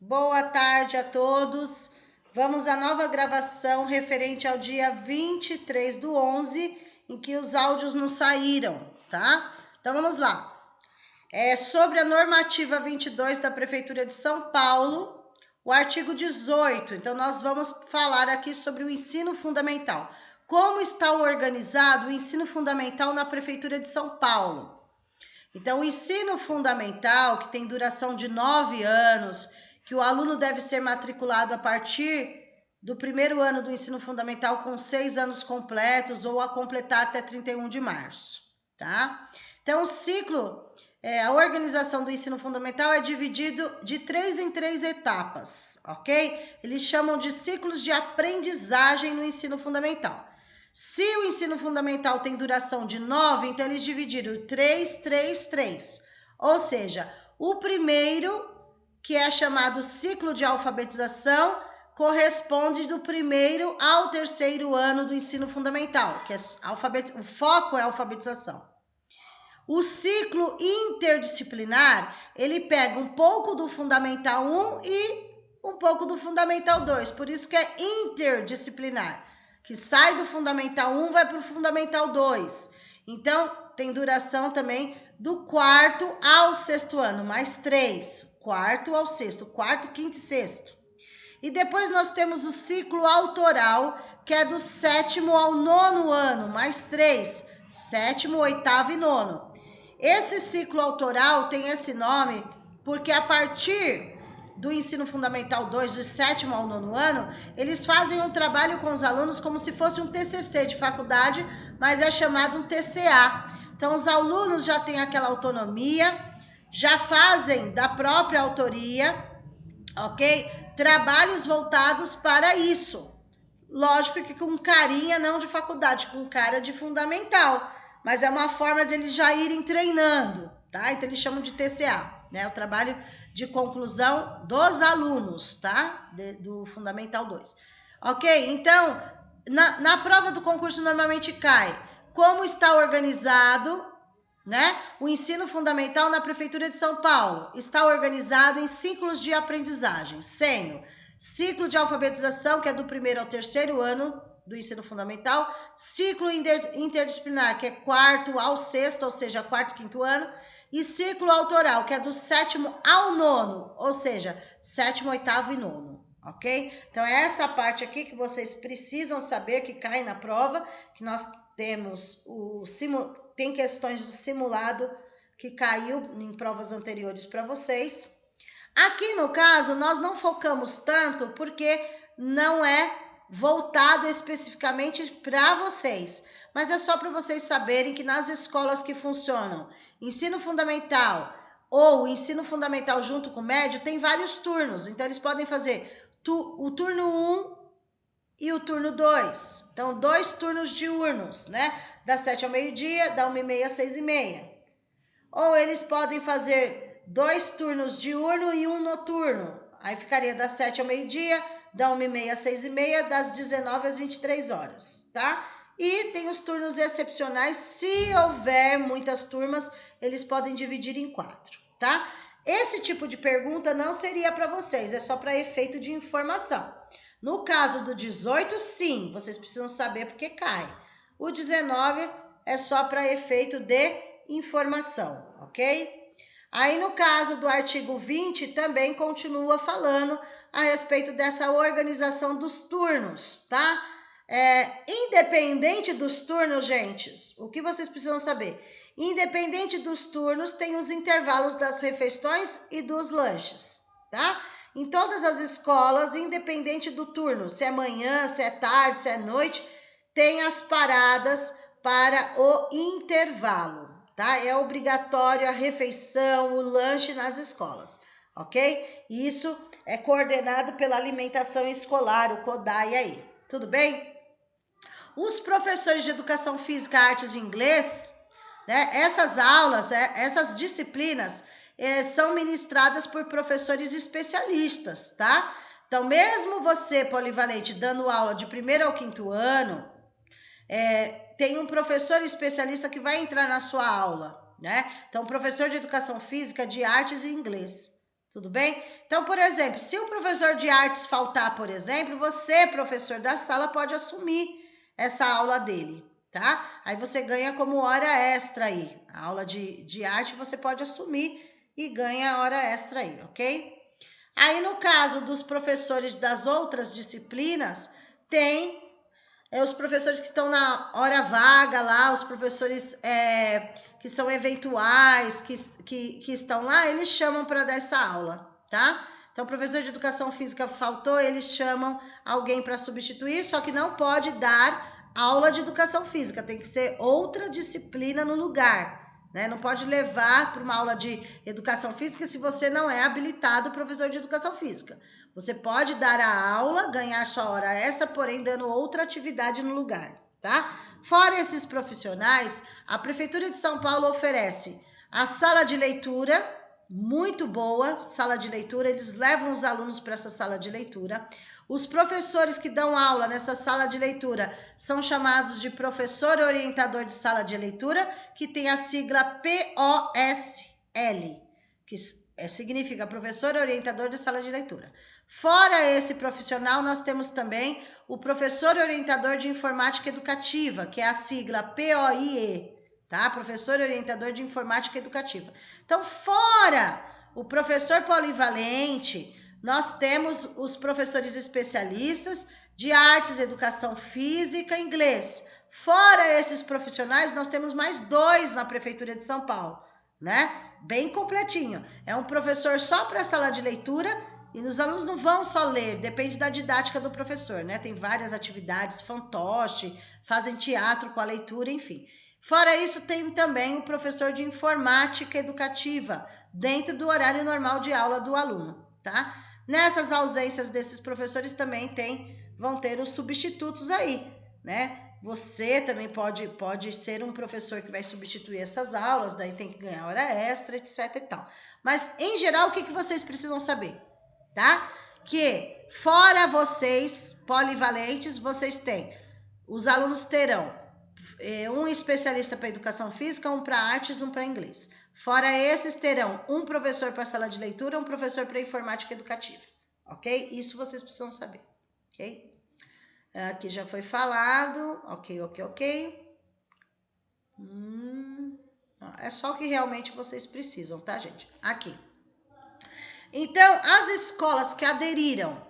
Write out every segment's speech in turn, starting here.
Boa tarde a todos. Vamos à nova gravação referente ao dia 23/11, em que os áudios não saíram, tá? Então vamos lá. É sobre a normativa 22 da Prefeitura de São Paulo, o artigo 18. Então nós vamos falar aqui sobre o ensino fundamental. Como está organizado o ensino fundamental na Prefeitura de São Paulo? Então, o ensino fundamental, que tem duração de 9 anos, que o aluno deve ser matriculado a partir do primeiro ano do ensino fundamental com 6 anos completos ou a completar até 31 de março, tá? Então, o ciclo, a organização do ensino fundamental é dividido de 3 em 3 etapas, ok? Eles chamam de ciclos de aprendizagem no ensino fundamental. Se o ensino fundamental tem duração de 9, então eles dividiram 3, 3, 3. Ou seja, o primeiro, que é chamado ciclo de alfabetização, corresponde do primeiro ao terceiro ano do ensino fundamental, que é o foco é a alfabetização. O ciclo interdisciplinar, ele pega um pouco do Fundamental 1 e um pouco do Fundamental 2, por isso que é interdisciplinar, que sai do Fundamental 1 vai para o Fundamental 2. Então, tem duração também do quarto ao sexto ano, mais 3, quarto ao sexto, quarto, quinto e sexto. E depois nós temos o ciclo autoral, que é do sétimo ao nono ano, mais 3, sétimo, oitavo e nono. Esse ciclo autoral tem esse nome porque a partir do ensino fundamental 2, do sétimo ao nono ano, eles fazem um trabalho com os alunos como se fosse um TCC de faculdade, mas é chamado um TCA. Então, os alunos já têm aquela autonomia, já fazem da própria autoria, ok? Trabalhos voltados para isso. Lógico que com carinha não de faculdade, com cara de fundamental. Mas é uma forma de eles já irem treinando, tá? Então eles chamam de TCA, né? O trabalho de conclusão dos alunos, tá? Do Fundamental 2. Ok? Então, na prova do concurso normalmente cai como está organizado, né? O ensino fundamental na Prefeitura de São Paulo está organizado em ciclos de aprendizagem, sendo ciclo de alfabetização, que é do primeiro ao terceiro ano do ensino fundamental, ciclo interdisciplinar, que é quarto ao sexto, ou seja, quarto e quinto ano, e ciclo autoral, que é do sétimo ao nono, ou seja, sétimo, oitavo e nono, ok? Então, é essa parte aqui que vocês precisam saber, que cai na prova, que nós temos tem questões do simulado que caiu em provas anteriores para vocês. Aqui no caso, nós não focamos tanto porque não é voltado especificamente para vocês, mas é só para vocês saberem que nas escolas que funcionam ensino fundamental ou ensino fundamental junto com o médio, tem vários turnos. Então, eles podem fazer o turno 1 e o turno 2. Então, 2 turnos diurnos, né? Das 7 ao meio-dia, da 1h30 às 6h30. Ou eles podem fazer 2 turnos diurno e 1 noturno. Aí ficaria das 7 ao meio-dia, da 1h30 às 6h30, das 19 às 23 horas, tá? E tem os turnos excepcionais, se houver muitas turmas, eles podem dividir em 4, tá? Esse tipo de pergunta não seria para vocês, é só para efeito de informação. No caso do 18, sim, vocês precisam saber porque cai. O 19 é só para efeito de informação, ok? Aí, no caso do artigo 20, também continua falando a respeito dessa organização dos turnos, tá? Independente dos turnos, gente, o que vocês precisam saber? Independente dos turnos, tem os intervalos das refeições e dos lanches, tá? Em todas as escolas, independente do turno, se é manhã, se é tarde, se é noite, tem as paradas para o intervalo, tá? É obrigatório a refeição, o lanche nas escolas, ok? Isso é coordenado pela alimentação escolar, o CODAI aí, tudo bem? Os professores de educação física, artes e inglês, né? Essas aulas, essas disciplinas são ministradas por professores especialistas, tá? Então, mesmo você, polivalente, dando aula de primeiro ao quinto ano, tem um professor especialista que vai entrar na sua aula, né? Então, professor de educação física, de artes e inglês, Tudo bem? Então, por exemplo, se o professor de artes faltar, por exemplo, você, professor da sala, pode assumir essa aula dele, tá? Aí você ganha como hora extra aí. A aula de arte você pode assumir e ganha hora extra aí, ok? Aí, no caso dos professores das outras disciplinas, tem os professores que estão na hora vaga lá, os professores que são eventuais, que estão lá, eles chamam para dar essa aula, tá? Então, o professor de educação física faltou, eles chamam alguém para substituir, só que não pode dar aula de educação física, tem que ser outra disciplina no lugar. Né? Não pode levar para uma aula de educação física se você não é habilitado professor de educação física. Você pode dar a aula, ganhar sua hora extra, porém dando outra atividade no lugar, tá? Fora esses profissionais, a Prefeitura de São Paulo oferece a sala de leitura, muito boa sala de leitura, eles levam os alunos para essa sala de leitura. Os professores que dão aula nessa sala de leitura são chamados de professor orientador de sala de leitura, que tem a sigla POSL, que significa professor orientador de sala de leitura. Fora esse profissional, nós temos também o professor orientador de informática educativa, que é a sigla POIE, tá? Professor orientador de informática educativa. Então, fora o professor polivalente, nós temos os professores especialistas de artes, educação física e inglês. Fora esses profissionais, nós temos mais 2 na Prefeitura de São Paulo, né? Bem completinho. É um professor só para a sala de leitura e os alunos não vão só ler, depende da didática do professor, né? Tem várias atividades, fantoche, fazem teatro com a leitura, enfim. Fora isso, tem também o professor de informática educativa, dentro do horário normal de aula do aluno, tá? Nessas ausências desses professores também vão ter os substitutos aí, né? Você também pode ser um professor que vai substituir essas aulas, daí tem que ganhar hora extra, etc e tal. Mas, em geral, o que vocês precisam saber? Tá? Que fora vocês, polivalentes, vocês têm, os alunos terão um especialista para educação física, um para artes, um para inglês. Fora esses, terão um professor para sala de leitura, um professor para informática educativa. Ok? Isso vocês precisam saber. Ok? Aqui já foi falado. Ok. É só o que realmente vocês precisam, tá, gente? Aqui. Então, as escolas que aderiram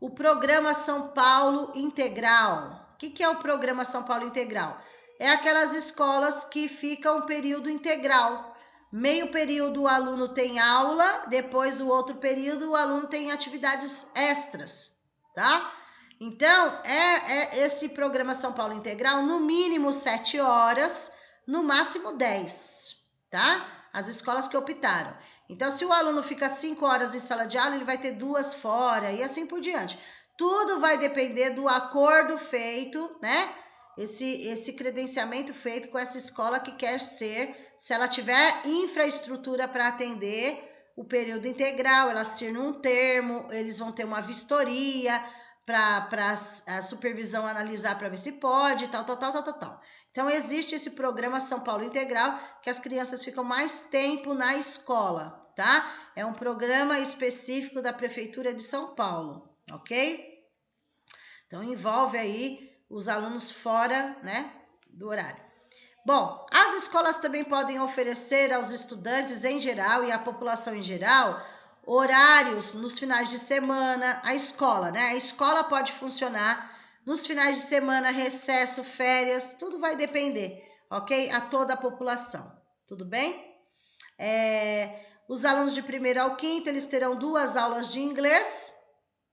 o Programa São Paulo Integral. O que é o Programa São Paulo Integral? É aquelas escolas que ficam período integral. Meio período o aluno tem aula, depois o outro período o aluno tem atividades extras, tá? Então, esse Programa São Paulo Integral, no mínimo 7 horas, no máximo 10, tá? As escolas que optaram. Então, se o aluno fica 5 horas em sala de aula, ele vai ter 2 fora e assim por diante. Tudo vai depender do acordo feito, né? Esse credenciamento feito com essa escola que quer ser, se ela tiver infraestrutura para atender o período integral, ela assina um termo, eles vão ter uma vistoria para a supervisão analisar para ver se pode, tal. Então, existe esse programa São Paulo Integral, que as crianças ficam mais tempo na escola, tá? É um programa específico da Prefeitura de São Paulo, ok? Então, envolve aí os alunos fora, né, do horário. Bom, as escolas também podem oferecer aos estudantes em geral e à população em geral horários nos finais de semana, a escola, né? A escola pode funcionar nos finais de semana, recesso, férias, tudo vai depender, ok? A toda a população, tudo bem? Os alunos de 1º ao 5º, eles terão 2 aulas de inglês,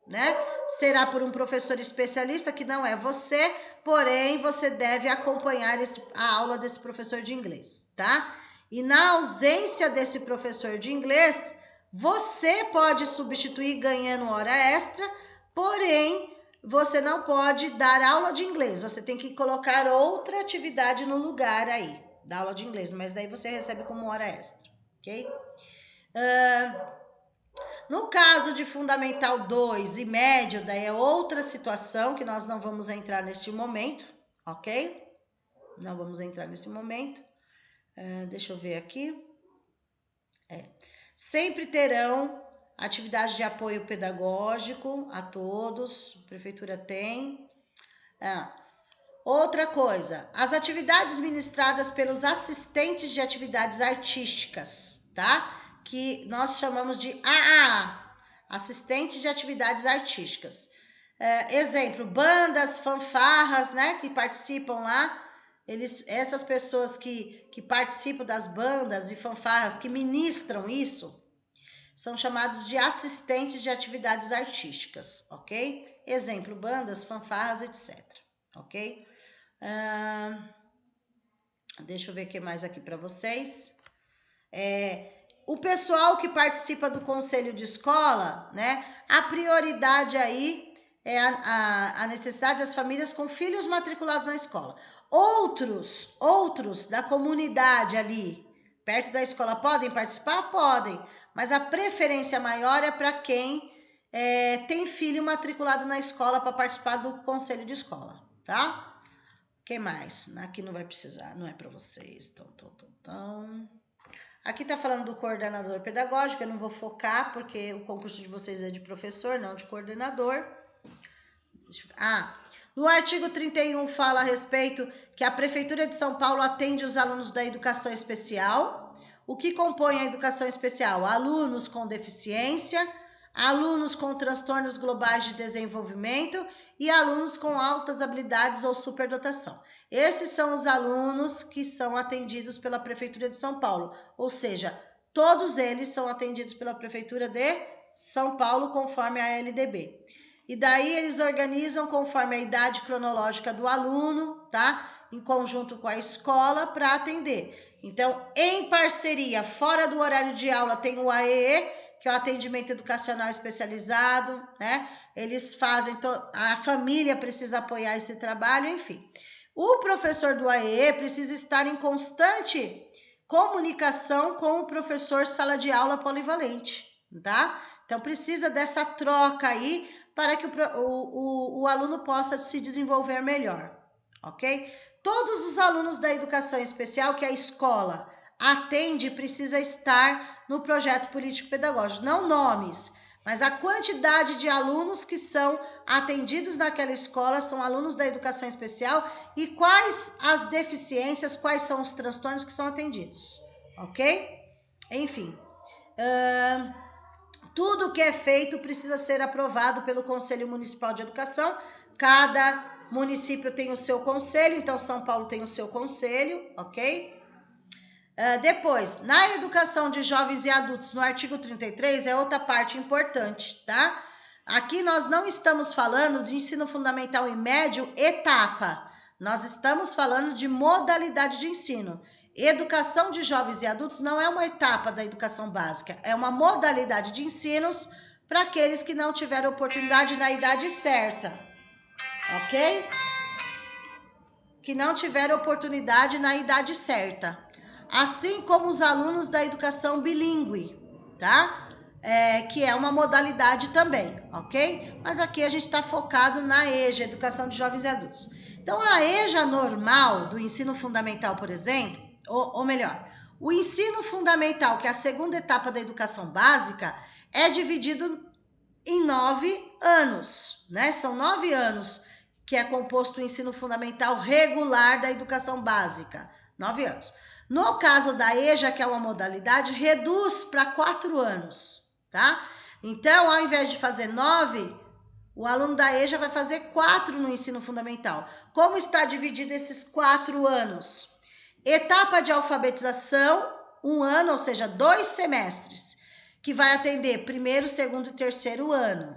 né? Será por um professor especialista, que não é você, porém você deve acompanhar a aula desse professor de inglês, tá? E na ausência desse professor de inglês, você pode substituir ganhando hora extra, porém você não pode dar aula de inglês, você tem que colocar outra atividade no lugar aí da aula de inglês, mas daí você recebe como hora extra, ok? No caso de Fundamental 2 e médio, daí é outra situação que nós não vamos entrar neste momento, ok? Não vamos entrar nesse momento. Deixa eu ver aqui. Sempre terão atividade de apoio pedagógico a todos, a prefeitura tem. Outra coisa, as atividades ministradas pelos assistentes de atividades artísticas, tá? Que nós chamamos de AAA, assistentes de atividades artísticas. Exemplo, bandas, fanfarras, né, que participam lá, essas pessoas que participam das bandas e fanfarras, que ministram isso, são chamados de assistentes de atividades artísticas, ok? Exemplo, bandas, fanfarras, etc, ok? Deixa eu ver o que mais aqui para vocês. O pessoal que participa do conselho de escola, né? A prioridade aí é a necessidade das famílias com filhos matriculados na escola. Outros da comunidade ali, perto da escola, podem participar? Podem, mas a preferência maior é para quem tem filho matriculado na escola para participar do conselho de escola, tá? Quem mais? Aqui não vai precisar, não é para vocês. Aqui tá falando do coordenador pedagógico, eu não vou focar, porque o concurso de vocês é de professor, não de coordenador. No artigo 31 fala a respeito que a Prefeitura de São Paulo atende os alunos da educação especial. O que compõe a educação especial? Alunos com deficiência, alunos com transtornos globais de desenvolvimento e alunos com altas habilidades ou superdotação. Esses são os alunos que são atendidos pela Prefeitura de São Paulo, ou seja, todos eles são atendidos pela Prefeitura de São Paulo, conforme a LDB. E daí eles organizam conforme a idade cronológica do aluno, tá? Em conjunto com a escola para atender. Então, em parceria, fora do horário de aula, tem o AEE, que é o atendimento educacional especializado, né? Eles fazem, a família precisa apoiar esse trabalho, enfim. O professor do AEE precisa estar em constante comunicação com o professor sala de aula polivalente, tá? Então, precisa dessa troca aí para que o aluno possa se desenvolver melhor, ok? Todos os alunos da educação especial que a escola atende precisa estar no projeto político-pedagógico, não nomes, mas a quantidade de alunos que são atendidos naquela escola são alunos da educação especial e quais as deficiências, quais são os transtornos que são atendidos, ok? Enfim, tudo que é feito precisa ser aprovado pelo Conselho Municipal de Educação. Cada município tem o seu conselho, então São Paulo tem o seu conselho, ok? Depois, na educação de jovens e adultos, no artigo 33, é outra parte importante, tá? Aqui nós não estamos falando de ensino fundamental e médio etapa, nós estamos falando de modalidade de ensino. Educação de jovens e adultos não é uma etapa da educação básica, é uma modalidade de ensinos para aqueles que não tiveram oportunidade na idade certa, ok? Que não tiveram oportunidade na idade certa. Assim como os alunos da educação bilíngue, tá? Que é uma modalidade também, ok? Mas aqui a gente está focado na EJA, Educação de Jovens e Adultos. Então, a EJA normal do ensino fundamental, por exemplo, ou melhor, o ensino fundamental, que é a segunda etapa da educação básica, é dividido em 9 anos, né? São 9 anos que é composto o ensino fundamental regular da educação básica, 9 anos. No caso da EJA, que é uma modalidade, reduz para 4 anos, tá? Então, ao invés de fazer 9, o aluno da EJA vai fazer 4 no ensino fundamental. Como está dividido esses 4 anos? Etapa de alfabetização, 1 ano, ou seja, 2 semestres, que vai atender primeiro, segundo e terceiro ano.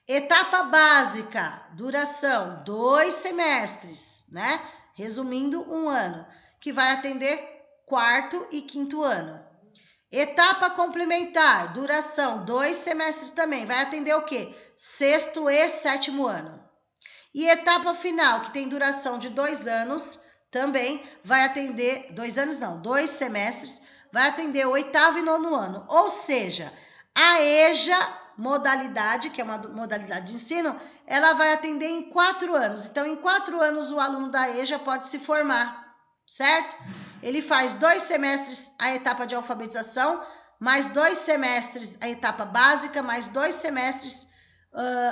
Etapa básica, duração, 2 semestres, né? Resumindo, 1 ano, que vai atender quarto e quinto ano. Etapa complementar, duração, 2 semestres também, vai atender o quê? Sexto e sétimo ano. E etapa final, que tem duração de 2 anos, também vai atender, 2 anos não, 2 semestres, vai atender o oitavo e nono ano. Ou seja, a EJA modalidade, que é uma modalidade de ensino, ela vai atender em 4 anos. Então, em 4 anos, o aluno da EJA pode se formar, certo? Ele faz 2 semestres a etapa de alfabetização, mais 2 semestres a etapa básica, mais 2 semestres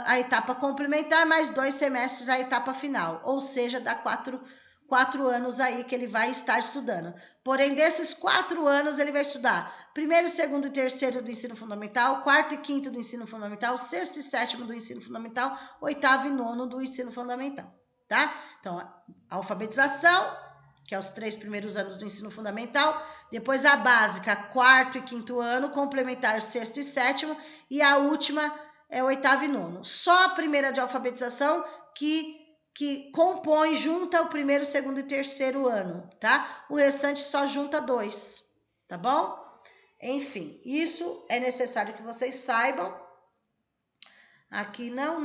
a etapa complementar, mais 2 semestres a etapa final. Ou seja, dá 4 anos aí que ele vai estar estudando. Porém, desses 4 anos, ele vai estudar primeiro, segundo e terceiro do ensino fundamental, quarto e quinto do ensino fundamental, sexto e sétimo do ensino fundamental, oitavo e nono do ensino fundamental, tá? Então, alfabetização, que é os 3 primeiros anos do ensino fundamental, depois a básica, quarto e quinto ano, complementar, sexto e sétimo, e a última é oitavo e nono. Só a primeira de alfabetização que compõe, junta o primeiro, segundo e terceiro ano, tá? O restante só junta 2, tá bom? Enfim, isso é necessário que vocês saibam. Aqui não.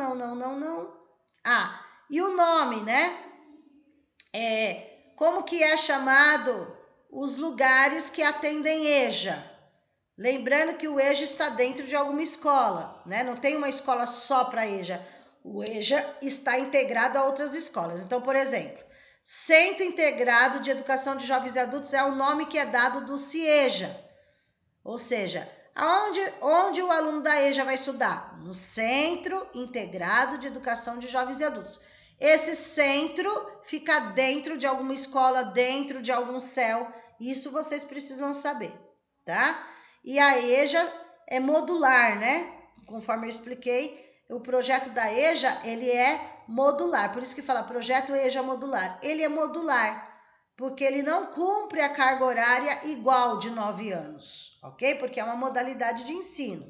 Ah, e o nome, né? Como que é chamado os lugares que atendem EJA? Lembrando que o EJA está dentro de alguma escola, né? Não tem uma escola só para EJA. O EJA está integrado a outras escolas. Então, por exemplo, Centro Integrado de Educação de Jovens e Adultos é o nome que é dado do CIEJA. Ou seja, onde o aluno da EJA vai estudar? No Centro Integrado de Educação de Jovens e Adultos. Esse centro fica dentro de alguma escola, dentro de algum CEL. Isso vocês precisam saber, tá? E a EJA é modular, né? Conforme eu expliquei, o projeto da EJA, ele é modular. Por isso que fala projeto EJA modular. Ele é modular, porque ele não cumpre a carga horária igual de 9 anos, ok? Porque é uma modalidade de ensino,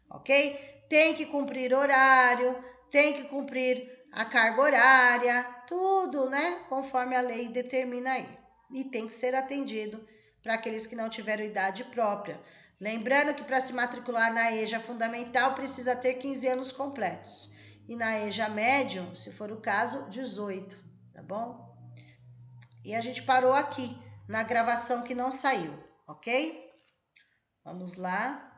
ok? Tem que cumprir horário, tem que cumprir a carga horária, tudo, né? Conforme a lei determina aí. E tem que ser atendido para aqueles que não tiveram idade própria. Lembrando que para se matricular na EJA fundamental precisa ter 15 anos completos. E na EJA médio, se for o caso, 18, tá bom? E a gente parou aqui, na gravação que não saiu, ok? Vamos lá.